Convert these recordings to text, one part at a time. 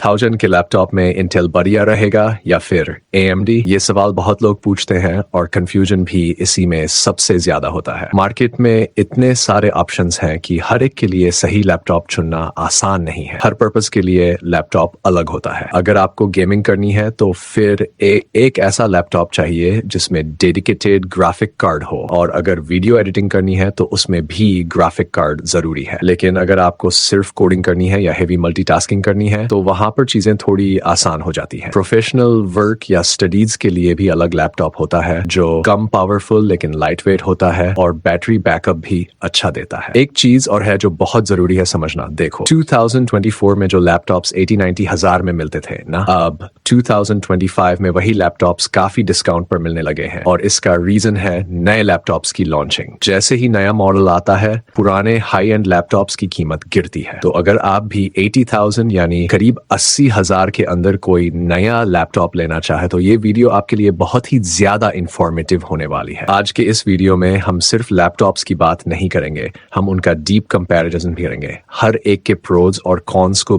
1000 के लैपटॉप में इंटेल बढ़िया रहेगा या फिर AMD? ये सवाल बहुत लोग पूछते हैं और कंफ्यूजन भी इसी में सबसे ज्यादा होता है। मार्केट में इतने सारे ऑप्शंस हैं कि हर एक के लिए सही लैपटॉप चुनना आसान नहीं है। हर पर्पस के लिए लैपटॉप अलग होता है। अगर आपको गेमिंग करनी है तो फिर एक ऐसा लैपटॉप चाहिए जिसमें डेडिकेटेड ग्राफिक कार्ड हो, और अगर वीडियो एडिटिंग करनी है तो उसमें भी ग्राफिक कार्ड जरूरी है। लेकिन अगर आपको सिर्फ कोडिंग करनी है या हेवी मल्टीटास्किंग करनी है तो वहां पर चीजें थोड़ी आसान हो जाती हैं। प्रोफेशनल वर्क या स्टडीज के लिए भी अलग लैपटॉप होता है जो कम पावरफुल लेकिन लाइट वेट होता है और बैटरी बैकअप भी अच्छा देता है। एक चीज और है जो बहुत जरूरी है समझना। देखो 2024 में जो लैपटॉप्स 80-90 हजार में मिलते थे ना, अब 2025 में वही लैपटॉप्स काफी डिस्काउंट पर मिलने लगे हैं, और इसका रीजन है नए लैपटॉप्स की लॉन्चिंग। जैसे ही नया मॉडल आता है पुराने हाई एंड लैपटॉप्स की कीमत गिरती है। तो अगर आप भी 80,000 यानी करीब 80,000 के अंदर कोई नया लैपटॉप लेना चाहे तो ये वीडियो आपके लिए बहुत ही ज्यादा इंफॉर्मेटिव होने वाली है। आज के इस वीडियो में हम सिर्फ लैपटॉप्स की बात नहीं करेंगे, हम उनका डीप कंपैरिजन भी करेंगे। हर एक के प्रोज और कॉन्स को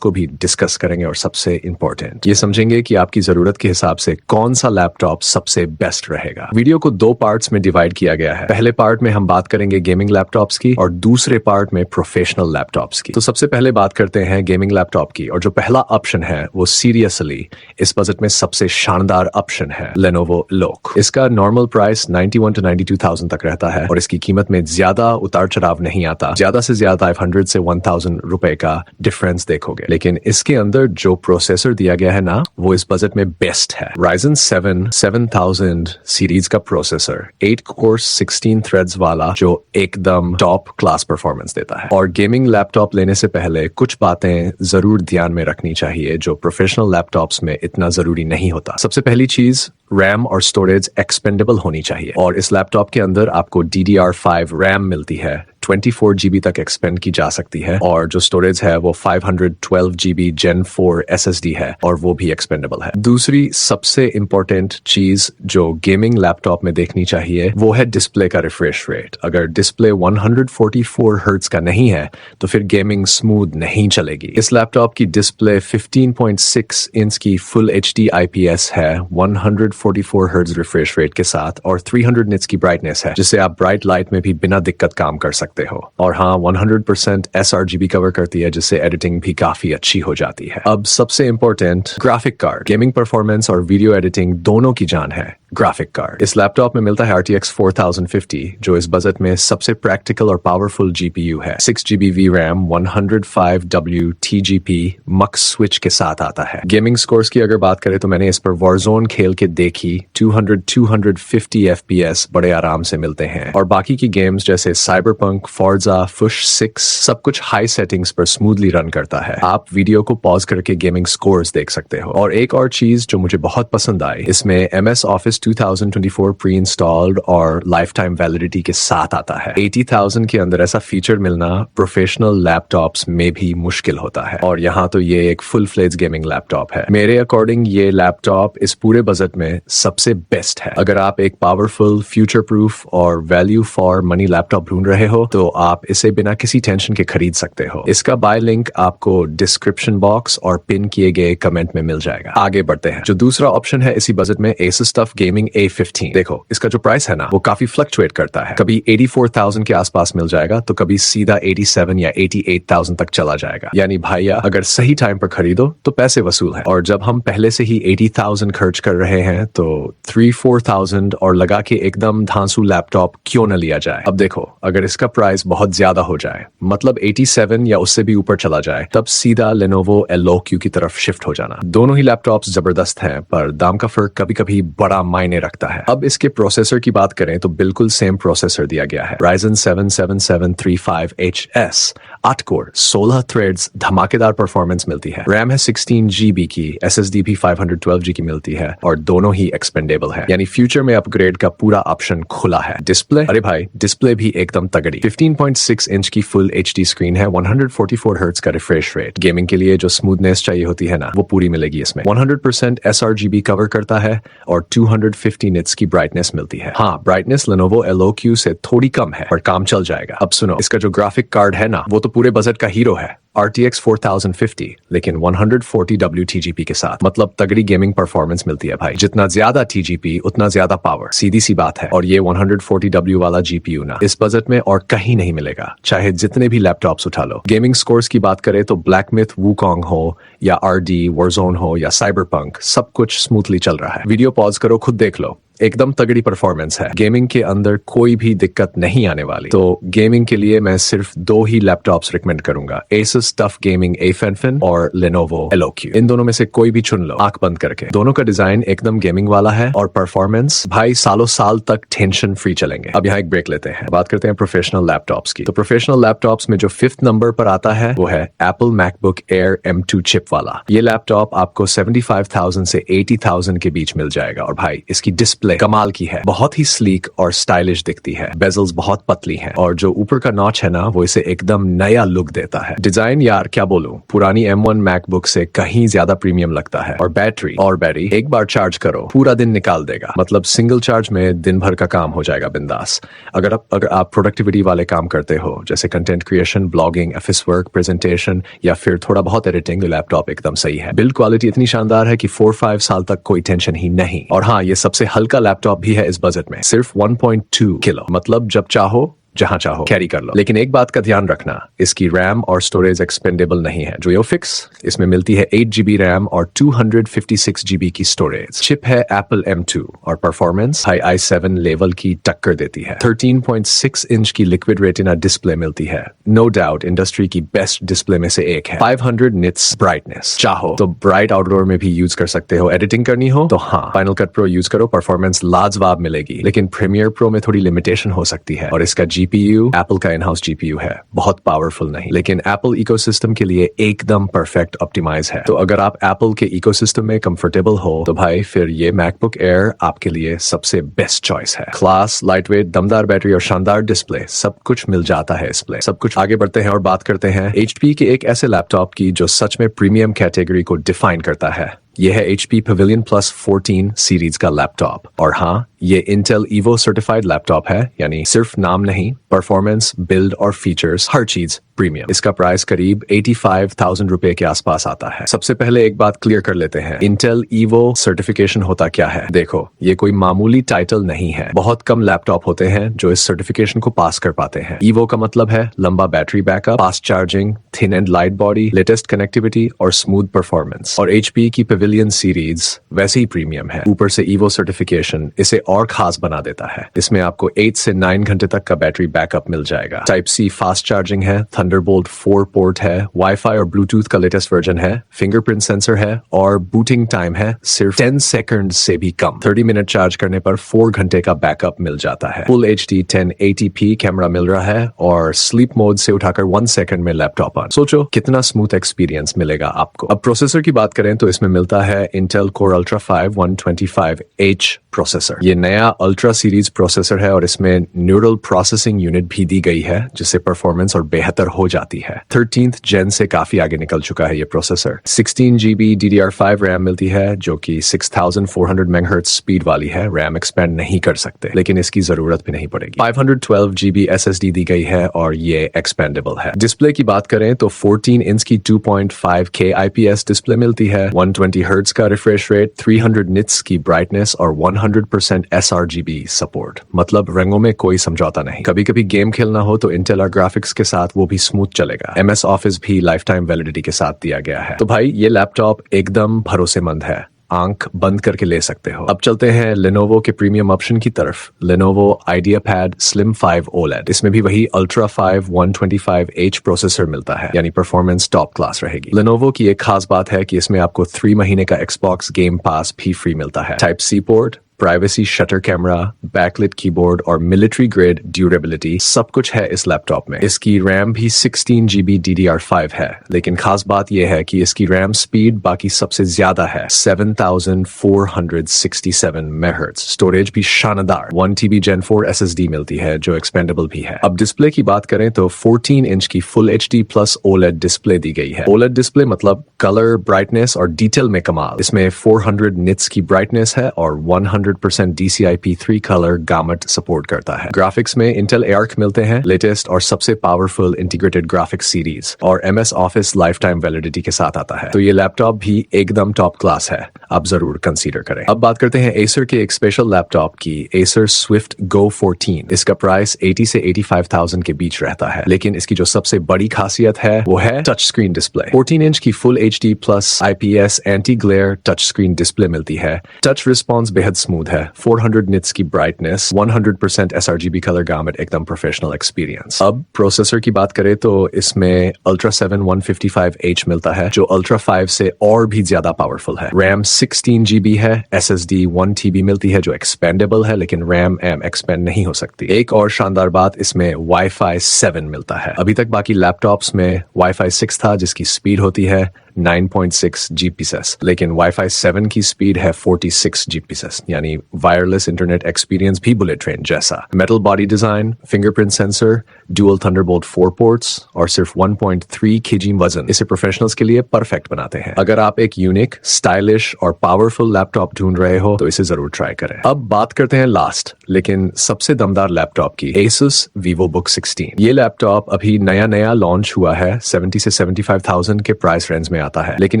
भी डिस्कस करेंगे, और सबसे इंपॉर्टेंट ये समझेंगे कि आपकी जरूरत के हिसाब से कौन सा लैपटॉप सबसे बेस्ट रहेगा। वीडियो को 2 पार्ट्स में डिवाइड किया गया है। पहले पार्ट में हम बात करेंगे गेमिंग लैपटॉप्स की और दूसरे पार्ट में प्रोफेशनल लैपटॉप्स की। तो सबसे पहले बात करते हैं गेमिंग लैपटॉप की, और जो पहला ऑप्शन है वो सीरियसली इस बजट में सबसे शानदार ऑप्शन है Lenovo Eloque। इसका नॉर्मल प्राइस 91 to 92,000 तक रहता है और इसकी कीमत में ज्यादा उतार चढ़ाव नहीं आता। ज्यादा से ज्यादा 500 से 1000 रुपए का डिफरेंस देखोगे। लेकिन इसके अंदर जो प्रोसेसर दिया गया है ना, वो इस बजट में बेस्ट है। Ryzen 7 7000 सीरीज का प्रोसेसर 8 कोर 16 थ्रेड्स वाला, जो एकदम टॉप क्लास परफॉर्मेंस देता है। और गेमिंग लैपटॉप लेने से पहले कुछ बातें जरूर ध्यान में रखनी चाहिए जो प्रोफेशनल लैपटॉप्स में इतना जरूरी नहीं होता। सबसे पहली चीज, रैम और स्टोरेज एक्सपेंडेबल होनी चाहिए, और इस लैपटॉप के अंदर आपको DDR5 रैम मिलती है। 24 GB तक एक्सपेंड की जा सकती है, और जो स्टोरेज है वो 512 GB Gen 4 SSD है, और वो भी एक्सपेंडेबल है। दूसरी सबसे इंपॉर्टेंट चीज जो गेमिंग लैपटॉप में देखनी चाहिए वो है डिस्प्ले का रिफ्रेश रेट। अगर डिस्प्ले 144 हर्ट्ज का नहीं है तो फिर गेमिंग स्मूथ नहीं चलेगी। इस लैपटॉप की डिस्प्ले 15.6 इंच की फुल HD IPS है 144 हर्ट्ज रिफ्रेश रेट के साथ, और 300 निट्स की ब्राइटनेस है, जिससे आप ब्राइट लाइट में भी बिना दिक्कत काम कर सकते हो। और हाँ, 100% sRGB कवर करती है, जिससे एडिटिंग भी काफी अच्छी हो जाती है। अब सबसे important, graphic card. Gaming performance और वीडियो एडिटिंग दोनों की जान है ग्राफिक कार्ड। इस लैपटॉप में मिलता है RTX 4050, जो इस बजट में सबसे प्रैक्टिकल और पावरफुल GPU है। 6GB VRAM 105W TGP MUX switch के साथ आता है। गेमिंग स्कोर्स की अगर बात करें तो मैंने इस पर Warzone खेल के देखी, 200-250 FPS बड़े आराम से मिलते हैं, और बाकी की गेम्स जैसे Cyberpunk, Forza, Fush 6 सब कुछ हाई सेटिंग्स पर स्मूथली रन करता है। आप वीडियो को पॉज करके गेमिंग स्कोर्स देख सकते हो। और एक और चीज जो मुझे बहुत पसंद आई, इसमें MS Office 2024 प्री इंस्टॉल्ड और लाइफ टाइम वैलिडिटी के साथ आता है। 80,000 के अंदर ऐसा फीचर मिलना प्रोफेशनल लैपटॉप्स में भी मुश्किल होता है, और यहाँ तो ये एक फुल फ्लेज गेमिंग लैपटॉप है। मेरे अकॉर्डिंग ये लैपटॉप इस पूरे बजट में सबसे बेस्ट है। अगर आप एक पावरफुल, फ्यूचर प्रूफ और वैल्यू फॉर मनी लैपटॉप ढूंढ रहे हो तो आप इसे बिना किसी टेंशन के खरीद सकते हो। इसका बाय लिंक आपको डिस्क्रिप्शन बॉक्स और पिन किए गए कमेंट में मिल जाएगा। आगे बढ़ते हैं। जो दूसरा ऑप्शन है इसी बजट में, Asus TUF Gaming A15। देखो इसका जो प्राइस है ना, वो काफी फ्लक्चुएट करता है। कभी 84,000 के आसपास मिल जाएगा तो कभी सीधा 87 या 88,000 तक चला जाएगा। यानी भाइया, अगर सही टाइम पर खरीदो तो पैसे वसूल है। और जब हम पहले से ही 80,000 खर्च कर रहे हैं तो 3-4,000 और लगा के एकदम धांसू लैपटॉप क्यों न लिया जाए। अब देखो, अगर इसका प्राइस बहुत ज्यादा हो जाए, मतलब 87 या उससे भी ऊपर चला जाए, तब सीधा Lenovo Eloque की तरफ शिफ्ट हो जाना। दोनों ही लैपटॉप्स जबरदस्त हैं, पर दाम का फर्क कभी कभी बड़ा मायने रखता है। अब इसके प्रोसेसर की बात करें तो बिल्कुल सेम प्रोसेसर दिया गया है। Ryzen 7 7735HS 8 कोर 16 थ्रेड्स, धमाकेदार परफॉर्मेंस मिलती है। रैम है 16GB की, SSD भी 512G की मिलती है, और दोनों ही एक्सपेंडेबल है। यानी फ्यूचर में अपग्रेड का पूरा ऑप्शन खुला है। डिस्प्ले, अरे भाई डिस्प्ले भी एकदम तगड़ी। 15.6 इंच की फुल HD स्क्रीन है, 144 हर्ट्ज का रिफ्रेश रेट। गेमिंग के लिए जो स्मूथनेस चाहिए होती है ना, वो पूरी मिलेगी इसमें। 100% sRGB कवर करता है और 250 निट्स की ब्राइटनेस मिलती है। हाँ, ब्राइटनेस Lenovo Eloque से थोड़ी कम है, पर काम चल जाएगा। अब सुनो, इसका जो ग्राफिक कार्ड है ना, वो तो पूरे बजट का हीरो है। RTX 4050 लेकिन 140 WTGP के साथ, मतलब तगड़ी गेमिंग परफॉर्मेंस मिलती है भाई। जितना ज्यादा TGP उतना ज्यादा पावर, सीधी सी बात है। और ये 140W वाला GPU ना इस बजट में और कहीं नहीं मिलेगा, चाहे जितने भी लैपटॉप्स उठा लो। गेमिंग स्कोर्स की बात करें तो ब्लैक मिथ वूकॉन्ग हो या RD वॉरजोन हो या साइबरपंक, सब कुछ स्मूथली चल रहा है। वीडियो पॉज करो, खुद देख लो, एकदम तगड़ी परफॉर्मेंस है। गेमिंग के अंदर कोई भी दिक्कत नहीं आने वाली। तो गेमिंग के लिए मैं सिर्फ 2 ही लैपटॉप्स रिकमेंड करूंगा, Asus TUF Gaming A15 और Lenovo Eloque। इन दोनों में से कोई भी चुन लो आंख बंद करके। दोनों का डिजाइन एकदम गेमिंग वाला है और परफॉर्मेंस भाई सालों साल तक टेंशन फ्री चलेंगे। अब यहाँ एक ब्रेक लेते हैं, बात करते हैं प्रोफेशनल लैपटॉप्स की। तो प्रोफेशनल लैपटॉप्स में जो 5th नंबर पर आता है वो है Apple MacBook Air M2 chip वाला। ये लैपटॉप आपको 75,000 से 80,000 के बीच मिल जाएगा। और भाई इसकी डिस्प्ले कमाल की है, बहुत ही स्लीक और स्टाइलिश दिखती है। बेजल्स बहुत पतली हैं और जो ऊपर का नॉच है ना वो इसे एकदम नया लुक देता है। डिजाइन यार क्या बोलूं, पुरानी M1 मैकबुक से कहीं ज्यादा प्रीमियम लगता है। और बैटरी एक बार चार्ज करो पूरा दिन निकाल देगा, मतलब सिंगल चार्ज में दिन भर का काम हो जाएगा बिंदास। अगर आप प्रोडक्टिविटी वाले काम करते हो जैसे content creation, blogging, office work, presentation या फिर थोड़ा बहुत एडिटिंग, तो लैपटॉप एकदम सही है। बिल्ड क्वालिटी इतनी शानदार है कि 4-5 साल तक कोई टेंशन ही नहीं। और हाँ, ये सबसे हल्का लैपटॉप भी है इस बजट में, सिर्फ 1.2 किलो, मतलब जब चाहो जहां चाहो कैरी कर लो। लेकिन एक बात का ध्यान रखना, इसकी रैम और स्टोरेज एक्सपेंडेबल नहीं है। जो फिक्स इसमें मिलती है 8GB रैम और 256GB की स्टोरेज। चिप है Apple M2 और परफॉर्मेंस हाई i7 लेवल की टक्कर देती है। 13.6 इंच की लिक्विड रेटिना डिस्प्ले मिलती है, नो डाउट इंडस्ट्री की बेस्ट डिस्प्ले में से एक है। 500 निट्स ब्राइटनेस, चाहो तो ब्राइट आउटडोर में भी यूज कर सकते हो। एडिटिंग करनी हो तो हाँ, फाइनल कट प्रो यूज करो, परफॉर्मेंस लाजवाब मिलेगी। लेकिन प्रीमियर प्रो में थोड़ी लिमिटेशन हो सकती है। और इसका GPU एप्पल का इन हाउस GPU है, बहुत पावरफुल नहीं, लेकिन एप्पल इकोसिस्टम के लिए एकदम परफेक्ट ऑप्टिमाइज है। तो अगर आप एप्पल के इकोसिस्टम में कंफर्टेबल हो तो भाई फिर ये मैकबुक एयर आपके लिए सबसे बेस्ट चॉइस है। क्लास, लाइटवेट, दमदार बैटरी और शानदार डिस्प्ले, सब कुछ मिल जाता है इसमें। सब कुछ आगे बढ़ते हैं और बात करते हैं HP के एक ऐसे लैपटॉप की जो सच में प्रीमियम कैटेगरी को डिफाइन करता है। यह है HP Pavilion Plus 14 सीरीज का लैपटॉप। और हाँ, ये Intel Evo सर्टिफाइड लैपटॉप है, यानी सिर्फ नाम नहीं, परफॉर्मेंस, बिल्ड और फीचर्स हर चीज प्रीमियम। इसका प्राइस करीब 85,000 रुपए के आसपास आता है। सबसे पहले एक बात क्लियर कर लेते हैं, Intel Evo सर्टिफिकेशन होता क्या है। देखो, ये कोई मामूली टाइटल नहीं है। बहुत कम लैपटॉप होते हैं जो इस सर्टिफिकेशन को पास कर पाते हैं। Evo का मतलब है लंबा battery backup, fast charging, thin and light body, latest connectivity और स्मूथ परफॉर्मेंस। और HP की Pavilion सीरीज वैसे ही प्रीमियम है। ऊपर से Evo सर्टिफिकेशन इसे और खास बना देता है। इसमें आपको 8 से 9 घंटे तक का बैटरी बैकअप मिल जाएगा। Type-C फास्ट चार्जिंग है, Thunderbolt 4 पोर्ट है, Wi-Fi और Bluetooth का लेटेस्ट वर्जन है, फिंगरप्रिंट सेंसर है और बूटिंग टाइम है सिर्फ 10 सेकंड से भी कम। 30 मिनट चार्ज करने पर 4 घंटे का बैकअप मिल जाता है। फुल HD 1080p कैमरा मिल रहा है और स्लीप मोड से उठाकर 1 सेकंड में लैपटॉप ऑन। सोचो कितना स्मूथ एक्सपीरियंस मिलेगा आपको। अब प्रोसेसर की बात करें तो इसमें मिलता है Intel Core Ultra 5 125H processor. ये नया अल्ट्रा सीरीज प्रोसेसर है और इसमें न्यूरल प्रोसेसिंग यूनिट भी दी गई है, जिससे परफॉर्मेंस और बेहतर हो जाती है। 13th जेन से काफी आगे निकल चुका है ये प्रोसेसर। 16GB DDR5 रैम मिलती है जो कि 6400 MHz स्पीड वाली है। रैम एक्सपेंड नहीं कर सकते, लेकिन इसकी जरूरत भी नहीं पड़ेगी। 512GB SSD दी गई है और ये एक्सपेंडेबल है। डिस्प्ले की बात करें तो 14 इंच की 2.5K IPS डिस्प्ले मिलती है, 120 हर्ट्ज का रिफ्रेश रेट, 300 निट्स की ब्राइटनेस और 100% sRGB सपोर्ट, मतलब रंगों में कोई समझौता नहीं। कभी कभी गेम खेलना हो तो इंटेल ग्राफिक्स के साथ वो भी स्मूथ चलेगा। MS ऑफिस भी लाइफ टाइम वैलिडिटी के साथ दिया गया है। तो भाई ये लैपटॉप एकदम भरोसेमंद है, आंख बंद करके ले सकते हो। अब चलते हैं Lenovo के प्रीमियम ऑप्शन की तरफ। Lenovo IdeaPad Slim 5 OLED, इसमें भी वही Ultra 5 125H प्रोसेसर मिलता है, यानी परफॉर्मेंस टॉप क्लास रहेगी। Lenovo की एक खास बात है कि इसमें आपको 3 महीने का Xbox गेम पास भी फ्री मिलता है। Type-C port, privacy shutter camera, backlit keyboard और मिलिट्री ग्रेड ड्यूरेबिलिटी, सब कुछ है इस लैपटॉप में। इसकी रैम भी 16GB DDR5 है, लेकिन खास बात यह है कि इसकी रैम स्पीड बाकी सबसे ज्यादा है, 7467 MHz। स्टोरेज भी शानदार 1TB Gen 4 SSD मिलती है जो एक्सपेंडेबल भी है। अब डिस्प्ले की बात करें तो 14 इंच की full HD plus OLED display दी गई है। OLED डिस्प्ले मतलब कलर, ब्राइटनेस और डिटेल में कमाल। इसमें 400 निट्स की ब्राइटनेस है और 100 100% DCI P3 कलर गामट सपोर्ट करता है। ग्राफिक्स में इंटेल ARC मिलते हैं, लेटेस्ट और सबसे पावरफुल इंटीग्रेटेड ग्राफिक्स सीरीज, और MS office life time validity के साथ आता है। तो ये लैपटॉप भी एकदम टॉप क्लास है, आप जरूर कंसीडर करें। अब बात करते हैं एसर के एक स्पेशल लैपटॉप की, एसर स्विफ्ट Go 14। इसका प्राइस 80 से 85,000 के बीच रहता है, लेकिन इसकी जो सबसे बड़ी खासियत है वो है टच स्क्रीन डिस्प्ले। 14 इंच की full HD plus IPS anti glare touch screen display मिलती है। टच रिस्पॉन्स बेहद स्मूथ है, 400 निट्स की ब्राइटनेस, 100% sRGB कलर गामट, एकदम प्रोफेशनल एक्सपीरियंस। अब प्रोसेसर की बात करें तो इसमें Ultra 7 155H मिलता है, जो Ultra 5 से और भी ज्यादा पावरफुल है। रैम 16 GB है, SSD 1 TB मिलती है जो एक्सपेंडेबल है, लेकिन रैम एक्सपेंड नहीं हो सकती। एक और शानदार बात, इसमें Wi-Fi 7 मिलता है। अभी तक बाकी लैपटॉप्स में Wi-Fi 6 था जिसकी स्पीड होती है 9.6 Gbps, लेकिन Wi-Fi 7 की स्पीड है 46 Gbps, यानी वायरलेस इंटरनेट एक्सपीरियंस भी बुलेट ट्रेन जैसा। Metal body design, fingerprint sensor, dual Thunderbolt 4 ports और सिर्फ 1.3 kg वजन इसे प्रोफेशनल्स के लिए परफेक्ट बनाते हैं। अगर आप एक यूनिक, स्टाइलिश और पावरफुल लैपटॉप ढूंढ रहे हो तो इसे जरूर ट्राई करें। अब बात करते हैं लास्ट लेकिन सबसे दमदार लैपटॉप की, Asus VivoBook 16। ये लैपटॉप अभी नया लॉन्च हुआ है, 70 से 75,000 के प्राइस रेंज में आता है, लेकिन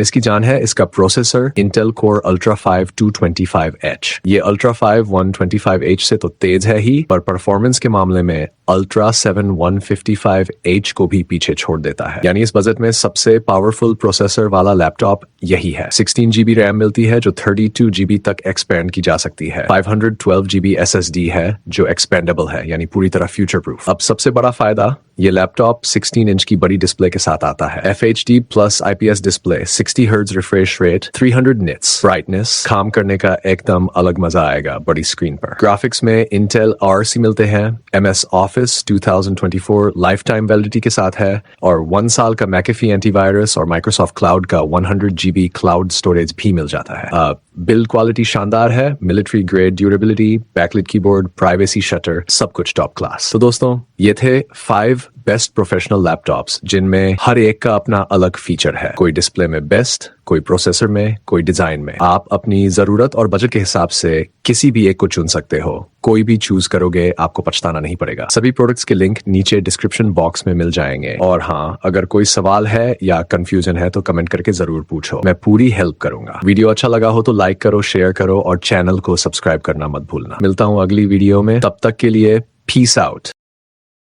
इसकी जान है इसका processor Intel Core Ultra 5 225H। ये Ultra 5 125H से तो तेज है ही, पर परफॉर्मेंस के मामले में Ultra 7 155H को भी पीछे छोड़ देता है। यानी इस बजट में सबसे पावरफुल प्रोसेसर वाला लैपटॉप यही है। 16 GB रैम मिलती है जो 32 GB तक एक्सपेंड की जा सकती है। 512 GB SSD है जो एक्सपेंडेबल है, यानी पूरी तरह फ्यूचर प्रूफ। अब सबसे बड़ा फायदा, ये लैपटॉप 16 इंच की बड़ी डिस्प्ले के साथ आता है। FHD plus IPS display, 60 hertz refresh rate, 300 nits brightness, काम करने का एकदम अलग मजा आएगा बड़ी स्क्रीन पर। ग्राफिक्स में इंटेल RC मिलते हैं, MS office 2024 life time validity के साथ है, और 1 साल का McAfee एंटीवायरस और माइक्रोसॉफ्ट क्लाउड का 100 GB क्लाउड स्टोरेज भी मिल जाता है। बिल्ड क्वालिटी शानदार है, military grade durability, backlit keyboard, privacy shutter, सब कुछ टॉप क्लास। तो दोस्तों, ये थे 5 बेस्ट प्रोफेशनल लैपटॉप्स जिनमें हर एक का अपना अलग फीचर है। कोई डिस्प्ले में बेस्ट, कोई प्रोसेसर में, कोई डिजाइन में। आप अपनी जरूरत और बजट के हिसाब से किसी भी एक को चुन सकते हो। कोई भी चूज करोगे आपको पछताना नहीं पड़ेगा। सभी प्रोडक्ट्स के लिंक नीचे डिस्क्रिप्शन बॉक्स में मिल जाएंगे। और हाँ, अगर कोई सवाल है या कंफ्यूजन है तो कमेंट करके जरूर पूछो, मैं पूरी हेल्प करूंगा। वीडियो अच्छा लगा हो तो लाइक करो, शेयर करो और चैनल को सब्सक्राइब करना मत भूलना। मिलता हूँ अगली वीडियो में, तब तक के लिए पीस आउट।